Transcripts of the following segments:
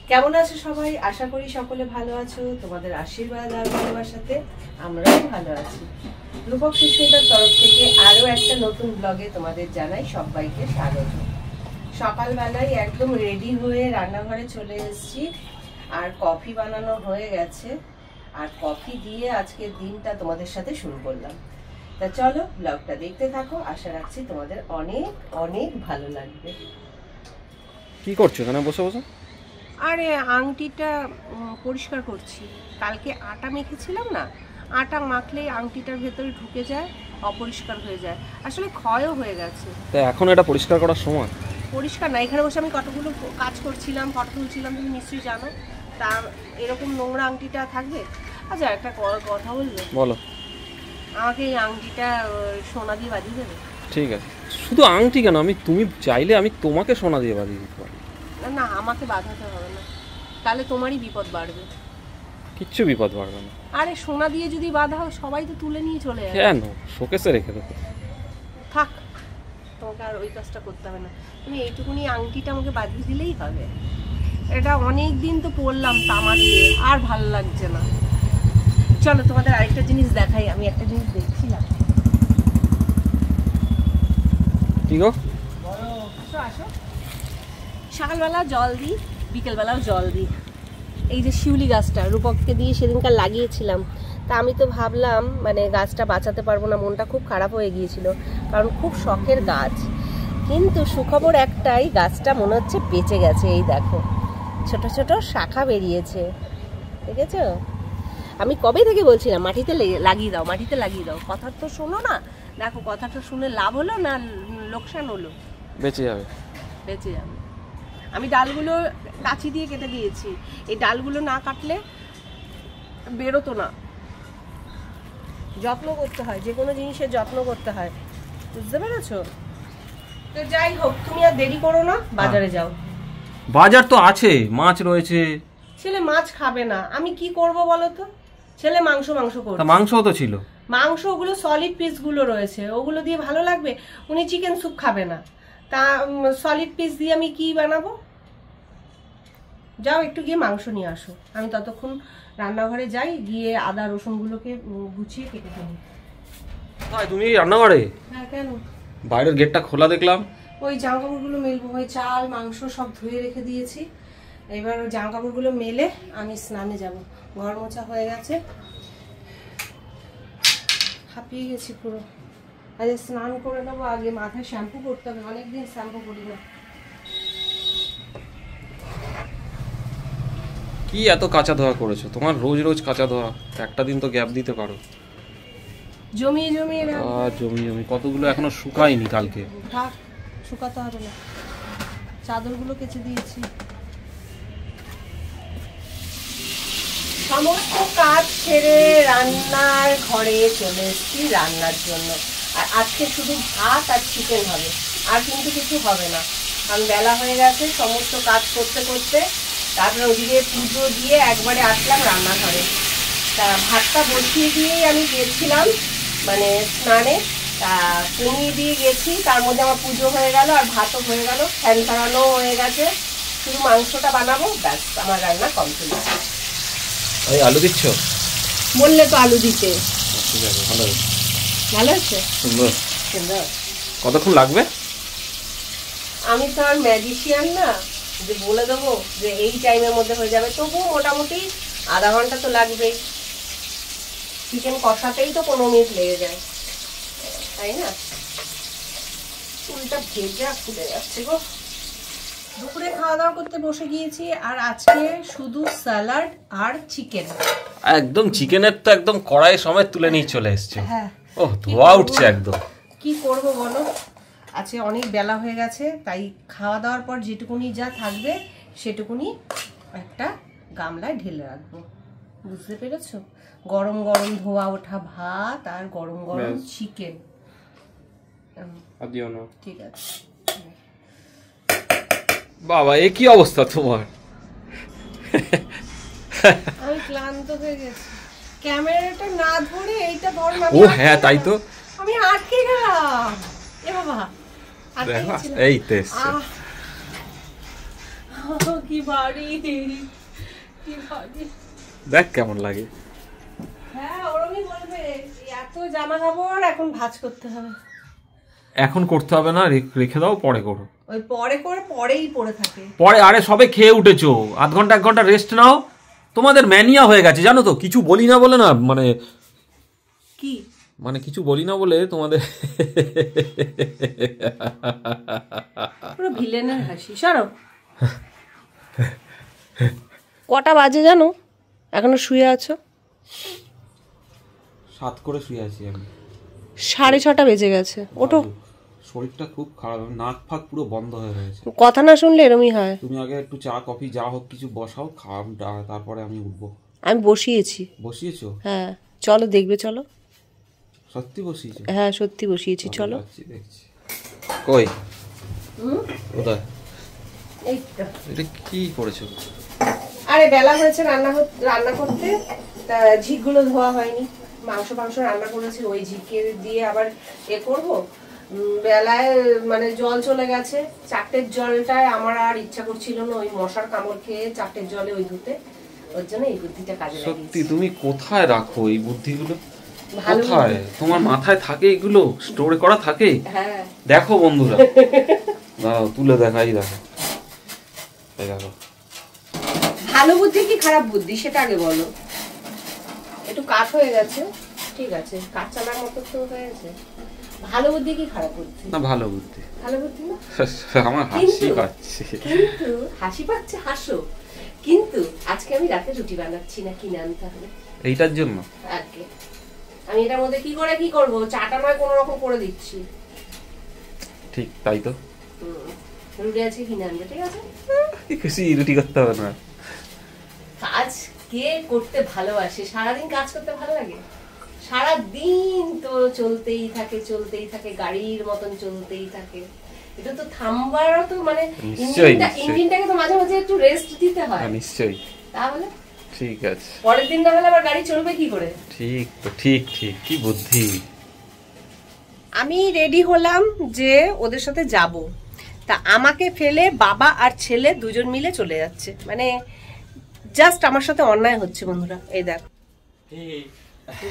কেমন আছো সবাই? আশা করি সকলে ভালো আছো। তোমাদের আশীর্বাদ আর ভালোবাসাতে আমরাও ভালো আছি। রূপক সুস্মিতার তরফ থেকে আরো একটা নতুন ব্লগে তোমাদের জানাই সবাইকে স্বাগত। সকালবেলায় একদম রেডি হয়ে রান্নাঘরে চলে এসেছি, আর কফি বানানো হয়ে গেছে, আর কফি দিয়ে আজকের দিনটা তোমাদের সাথে শুরু করলাম। তা চলো ব্লগটা দেখতে থাকো, আশা রাখছি তোমাদের অনেক অনেক ভালো লাগবে। কি করছো এখানে বসে বসে? আরে আংটিটা পরিষ্কার করছি। কালকে আটা মেখেছিলাম না, আটা মাখলেই আংটিটার ভেতরে ঢুকে যায়, অপরিষ্কার হয়ে যায়, আসলে ক্ষয়ও হয়ে গেছে। তা এখন এটা পরিষ্কার করার সময়? পরিষ্কার না, এখানে বসে আমি কতগুলো কাজ করছিলাম, ফটো তুলছিলাম, তুমি নিশ্চয়ই জানো। তা এরকম নোংরা আংটিটা থাকবে? আচ্ছা একটা কথা বলবে? বলো। আমাকে এই আংটিটা সোনা দিয়ে বাঁধিয়ে দেবে? ঠিক আছে। শুধু আংটি কেন, তুমি চাইলে আমি তোমাকে সোনা দিয়ে বাঁধিয়ে দিতে পারি। না, আমাকে বাঁধাতে হবে না, তাহলে তোমারই বিপদ বাড়বে। কিচ্ছু বিপদ বাড়বে না। আরে সোনা দিয়ে যদি বাঁধাও সবাই তো তুলে নিয়ে চলে যাবে। কেন? শোকেসে রেখে দেবো। থাক, তোমাকে আর ওই কাজটা করতে হবে না। তুমি এইটুকুনি আংটিটা আমাকে বাঁধিয়ে দিলেই হবে। এটা অনেক দিন তো পরলাম তামা দিয়ে, আর ভালো লাগছে না। চলো তোমাদের আরেকটা জিনিস দেখাই। আমি একটা জিনিস দেখছিলাম। কি গো? আসো আসো। সকালবেলা জল দিই, বিকেলবেলাও জল দিই। এই যে শিউলি গাছটা রূপককে দিয়ে সেদিনকার লাগিয়েছিলাম, তা আমি তো ভাবলাম মানে গাছটা বাঁচাতে পারবো না, মনটা খুব খারাপ হয়ে গিয়েছিল, কারণ খুব শখের গাছ। কিন্তু সুখবর একটাই, গাছটা মনে হচ্ছে বেঁচে গেছে। এই দেখো ছোট ছোট শাখা বেরিয়েছে, দেখেছো? আমি কবে থেকে বলছিলাম মাটিতে লাগিয়ে দাও, মাটিতে লাগিয়ে দাও, কথা তো শোনো না। দেখো কথাটা শুনে লাভ হলো না লোকসান হলো? বেঁচে যাবে, বেঁচে যাবে। আমি ডালগুলো কাঁচি দিয়ে কেটে দিয়েছি, এই ডালগুলো না কাটলে বেরোতো না। যত্ন করতে হয়, যে কোনো জিনিসের যত্ন করতে হয়, বুঝতে পেরেছো? তো যাই হোক, তুমি আর দেরি করো না, বাজারে যাও। বাজার তো আছে, মাছ রয়েছে। ছেলে মাছ খাবে না, আমি কি করব বলো তো? ছেলে মাংস করবে। তা মাংসও তো ছিল। মাংস ওগুলো সলিড পিস গুলো রয়েছে, ওগুলো দিয়ে ভালো লাগবে? উনি চিকেন স্যুপ খাবে না, তা সলিড পিস দিয়ে আমি কি বানাবো? যাও একটু গিয়ে মাংস নিয়ে আসো, আমি ততক্ষণ রান্নাঘরে যাই, গিয়ে আদা রসুন গুলোকে গুছিয়ে কেটে ফেলি। তুমি রান্নাঘরে? হ্যাঁ কেন? বাইরের গেটটা খোলা দেখলাম। ওই জামা কাপড়গুলো মেলবো, ওই চাল মাংস সব ধুয়ে রেখে দিয়েছি। এবার ওই জামা কাপড়গুলো মেলে আমি স্নানে যাব। ঘর মোছা হয়ে গেছে, হাঁপিয়ে গেছি পুরো। আজ স্নান করে নেবো, আগে মাথায় শ্যাম্পু করতে হবে, অনেকদিন শ্যাম্পু করি না। কি এত কাঁচা ধোয়া করেছো? তোমার রোজ রোজ কাঁচা ধোয়া, একটা দিন তো গ্যাপ দিতে পারো। জমিয়ে জমিয়ে জমি কতগুলো এখনো শুকায়নি। কালকে থাক, শুকাতে হবে না, চাদরগুলো কেচে দিয়েছি। সমস্ত কাজ ছেড়ে রান্নার ঘরে চলে এসেছি রান্নার জন্য। আর আজকে শুধু ভাত আর চিকেন হবে, আর কিন্তু কিছু হবে না, কারণ বেলা হয়ে গেছে। সমস্ত কাজ করতে করতে তারপরে ওদিকে পুজো দিয়ে একবারে আসলাম রান্নাঘরে। তা ভাতটা বসিয়ে দিয়েই আমি গেছিলাম মানে স্নানে, তা কমিয়ে দিয়ে গেছি, তার মধ্যে আমার পুজো হয়ে গেল আর ভাতও হয়ে গেল, ফ্যান ধরানো হয়ে গেছে। শুধু মাংসটা বানাবো, ব্যাস আমার রান্না কমপ্লিট। ওই আলু দিচ্ছ? বললে তো আলু দিতে। ঠিক আছে, ভালো হয়েছে। ভালো আছে, সুন্দর সুন্দর। কতক্ষণ লাগবে? আমি তো আর ম্যাজিশিয়ান না যে বলে দেবো যে এই টাইমের মধ্যে হয়ে যাবে, তবুও মোটামুটি আধা ঘন্টা তো লাগবেই। চিকেন কষাতেই তো 15 মিনিট লেগে যায়, তাই না? চুলটা ভেজা খুলে যাচ্ছে গো। দুপুরে খাওয়া দাওয়া করতে বসে গিয়েছি, আর আজকে শুধু স্যালাড আর চিকেন। একদম চিকেনের তো একদম কড়াই সময় তুলে নিয়ে চলে এসছে। হ্যাঁ, ও ধোয়া উঠছে একদম। কি করব বলো, আজকে অনেক বেলা হয়ে গেছে, তাই খাওয়া দাওয়ার পর যেটুকুনি যা থাকবে সেটুকুনি একটা গামলায় ঢেলে রাখবো, বুঝতে পেরেছো? গরম গরম ধোয়া ওঠা ভাত আর গরম গরম চিকেন। ঠিক আছে। বাবা, এ কি অবস্থা তোমার? আমি ক্লান্ত হয়ে গেছি, ক্যামেরাটা না ধরে এইটা ধর। ও হ্যাঁ, তাই তো, আমি আটকে গেলাম। এ বাবা, এই তো কি ভারী, কি ভারী। দেখ কেমন লাগে। হ্যাঁ ওরমই বলবে, এত জামা কাপড় এখন ভাঁজ করতে হবে। এখন করতে হবে না, রেখে দাও, পরে করো। ওই পরে করে পরেই পড়ে থাকে। পরে আরে সবে খেয়ে উঠেছো, আধ ঘন্টা 1 ঘন্টা রেস্ট নাও। তোমাদের ম্যানিয়া হয়ে গেছে জানো তো, কিছু বলি না বলে না, মানে কি মানে কিছু বলি না বলে তোমাদের পুরো ভিলেনের হাসি। সরো। কটা বাজে জানো? এখনো শুয়ে আছো? 7 করে শুয়ে আছি আমি। 6:30 বেজে গেছে, ওঠো। শরীরটা খুব খারাপ, নাক ফাক পুরো বন্ধ হয়ে গেছে। কথা না শুনলে এরমই হয়। তুমি আগে একটু চা কফি যা হোক কিছু বসাও, তারপরে আমি উঠবো। আমি বসিয়েছি। বসিয়েছো? হ্যাঁ চলো দেখবে, চলো। সত্যি বসিয়েছো? হ্যাঁ সত্যি বসিয়েছি, চলো। দেখছি। কই? কোথায়? এই তো। এটা কি করেছো? আরে বেলা হয়েছে রান্না করতে, তা ঝিকগুলো ধোয়া হয়নি। মাংস রান্না করেছি, ওই ঝিকে দিয়ে আবার করব। বেলায় মানে জল চলে গেছে, 4টের জলটায় আমার আর ইচ্ছা করছিল না ওই মশার কামড় খেয়ে 4টের জলে ওই ধুতে। ওর জন্য এই বুদ্ধিটা কাজে লাগিয়েছি। সত্যি তুমি কোথায় রাখো এই বুদ্ধিগুলো? কোথায় তোমার মাথায় থাকে এগুলো? স্টোরে করা থাকে? হ্যাঁ দেখো বন্ধুরা, দাঁড়াও তুলে দেখাই, দেখো এই দেখো। ভালো বুদ্ধি কি খারাপ বুদ্ধি সেটা আগে বলো। একটু কাঠ হয়ে গেছে, ঠিক আছে, কাঠ চালার মতো তো হয়ে গেছে। ভালো বুদ্ধি কি খারাপ বুদ্ধি? না ভালো বুদ্ধি। ভালো বুদ্ধি না? আমার হাসি পাচ্ছে। কিন্তু হাসি পাচ্ছে, হাসো। কিন্তু আজকে আমি রাতে রুটি বানাচ্ছি না, কিনে আনতে হবে এইটার জন্য। আগে আমি এটার মধ্যে কি করব, চাটা নয় কোনো রকম করে দিচ্ছি। ঠিক তাই তো। রুটি আছে কিনে আনবে, ঠিক আছে। কিছু রুটি করতে হবে না। কাজ কে করতে ভালোবাসে? সারাদিন কাজ করতে ভালো লাগে? সারাদিন তো চলতেই থাকে, গাড়ির মতন চলতেই থাকে। এটা তো থামবারও তো মানে ইঞ্জিনটাকে তো মাঝে মাঝে একটু রেস্ট দিতে হয়। নিশ্চয়ই। তাহলে ঠিক আছে, পরের দিন না হলে আবার গাড়ি চলবে কি করে? ঠিক তো, ঠিক কি বুদ্ধি। আমি রেডি হলাম যে ওদের সাথে যাব, তা আমাকে ফেলে বাবা আর ছেলে দুজন মিলে চলে যাচ্ছে। মানে জাস্ট আমার সাথে অন্যায় হচ্ছে বন্ধুরা। এই দেখো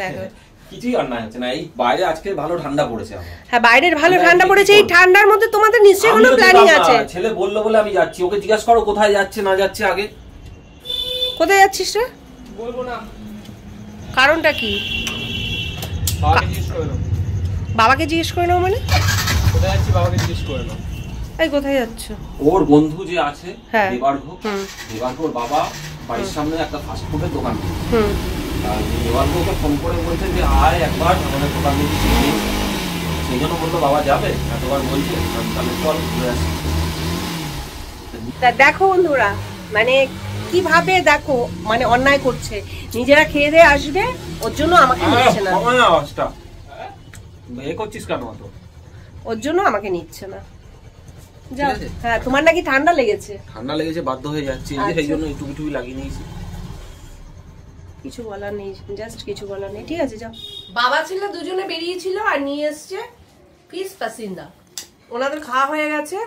দেখো, কিছুই অন্যায় হচ্ছে না। এই বাইরে আজকে ভালো ঠান্ডা পড়েছে। হ্যাঁ বাইরের ভালো ঠান্ডা পড়েছে। এই ঠান্ডার মধ্যে তোমাদের নিশ্চয়ই কোনো প্ল্যানিং আছে। ছেলে বললো বলে আমি যাচ্ছি, ওকে জিজ্ঞাসা করো কোথায় যাচ্ছে না যাচ্ছে আগে। কোথায় যাচ্ছিস রে? বলবো না। কারণটা কি? বাবাকে জিজ্ঞেস করে নাও। মানে কোথায় যাচ্ছি বাবাকে জিজ্ঞেস করে নাও। এই কোথায় যাচ্ছ? ওর বন্ধু যে আছে দেবার্ঘ, দেবার্ঘর বাবা বাড়ির সামনে একটা ফাস্ট ফুডের দোকান। দেবার্ঘকে ফোন করে বলছে যে আয় একবার আমাদের দোকান থেকে, সেই জন্য বললো বাবা যাবে, এতবার বলছে তাহলে চল ঘুরে আসি। দেখো বন্ধুরা, মানে কিভাবে দেখো মানে অন্যায় করছে। নিজেরা খেয়ে দিয়ে আসবে, ওর জন্য আমাকে নিচ্ছে না। করছিস কেন? ওর জন্য আমাকে নিচ্ছে না। হ্যাঁ তোমার নাকি ঠান্ডা লেগেছে? ঠান্ডা লেগেছে, বাধ্য হয়ে যাচ্ছে, সেই জন্য টুপি লাগিয়ে নিয়েছি। কিছু বলার নেই, জাস্ট কিছু বলার নেই, ঠিক আছে যাও। বাবা ছিল দুজনে বেরিয়েছিল আর নিয়ে এসছে ফিশ পাসিন্দা। ওনাদের খাওয়া হয়ে গেছে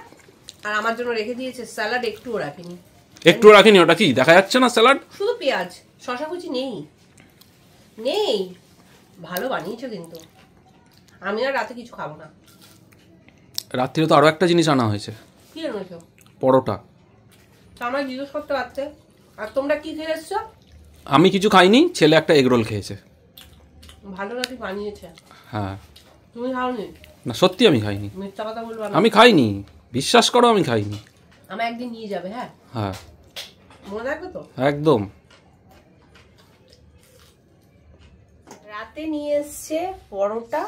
আর আমার জন্য রেখে দিয়েছে স্যালাড, একটুও রাখিনি। ওটা কি দেখা যাচ্ছে না? স্যালাড শুধু পেঁয়াজ, শসা কুচি নেই। ভালো বানিয়েছো কিন্তু। আমি আর রাতে কিছু খাবো না। রাত্রিরে তো আরো একটা জিনিস আনা হয়েছে। কি এনেছো? পরোটা। আমার জিজ্ঞেস করতে পারতে। আর তোমরা কি খেয়ে এসছো? আমি কিছু খাইনি, ছেলে একটা এগ রোল খেয়েছে। ভালো নাকি বানিয়েছে? হ্যাঁ। তুমি খাওনি? না সত্যি আমি খাইনি। মিথ্যা কথা বলবা না। আমি খাইনি, বিশ্বাস করো আমি খাইনি। আমি একদিন নিয়ে যাবে। হ্যাঁ হ্যাঁ মনে রাখবে তো? একদম। রাতে নিয়ে এসছে পরোটা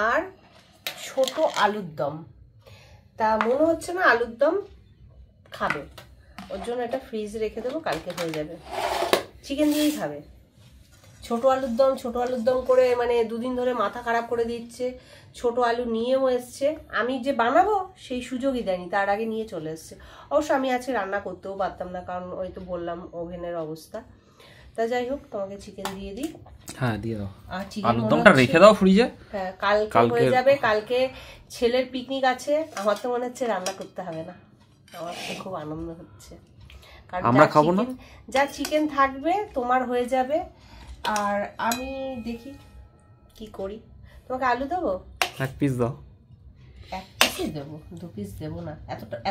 আর ছোট আলুর দম। তা মনে হচ্ছে না আলুর দম খাবে, ওর জন্য এটা ফ্রিজে রেখে দেবো, কালকে হয়ে যাবে। চিকেন দিয়েই খাবে। ছোট আলুর দম করে মানে 2 দিন ধরে মাথা খারাপ করে দিচ্ছে। ছোট আলু নিয়েও এসছে, আমি যে বানাবো সেই সুযোগই দেয়নি, তার আগে নিয়ে চলে এসছে। অবশ্য আমি আজকে রান্না করতেও পারতাম না, কারণ ওই তো বললাম ওভেনের অবস্থা। তা যাই হোক, তোমাকে চিকেন দিয়ে দিই। হ্যাঁ দিয়ে দাও। আর চিকেন আলুর দমটা রেখে দাও ফ্রিজে। হ্যাঁ কালকে হয়ে যাবে। কালকে ছেলের পিকনিক আছে, আমার তো মনে হচ্ছে রান্না করতে হবে না। আমার তো খুব আনন্দ হচ্ছে, কারণ আমরা খাবো না? যা চিকেন থাকবে তোমার হয়ে যাবে, আর আমি দেখি কি করি। তোমাকে আলু দেবো? 1 পিস দাও। 1 পিসই দেবো, 2 পিস দেবো না।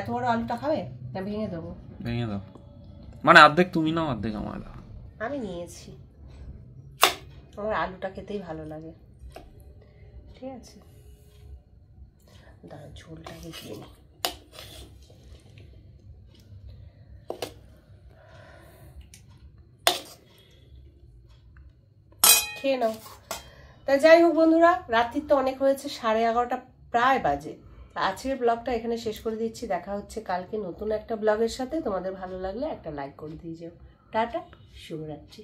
এত বড় আলুটা খাবে না? ভেঙে দেবো। ভেঙে দাও, মানে অর্ধেক তুমি নাও অর্ধেক আমার দাও। আমি নিয়েছি, আমার আলুটা খেতেই ভালো লাগে। ঠিক আছে, দাঁড়া ঝোলটাকে দিয়ে নিই। খেয়ে নাও। তা যাই হোক বন্ধুরা, রাত্রির তো অনেক হয়েছে, 11:30 প্রায় বাজে। আজকের ব্লগটা এখানে শেষ করে দিচ্ছি। দেখা হচ্ছে কালকে নতুন একটা ব্লগের সাথে। তোমাদের ভালো লাগলে একটা লাইক করে দিয়ে যাও। টাটা, শুভরাত্রি।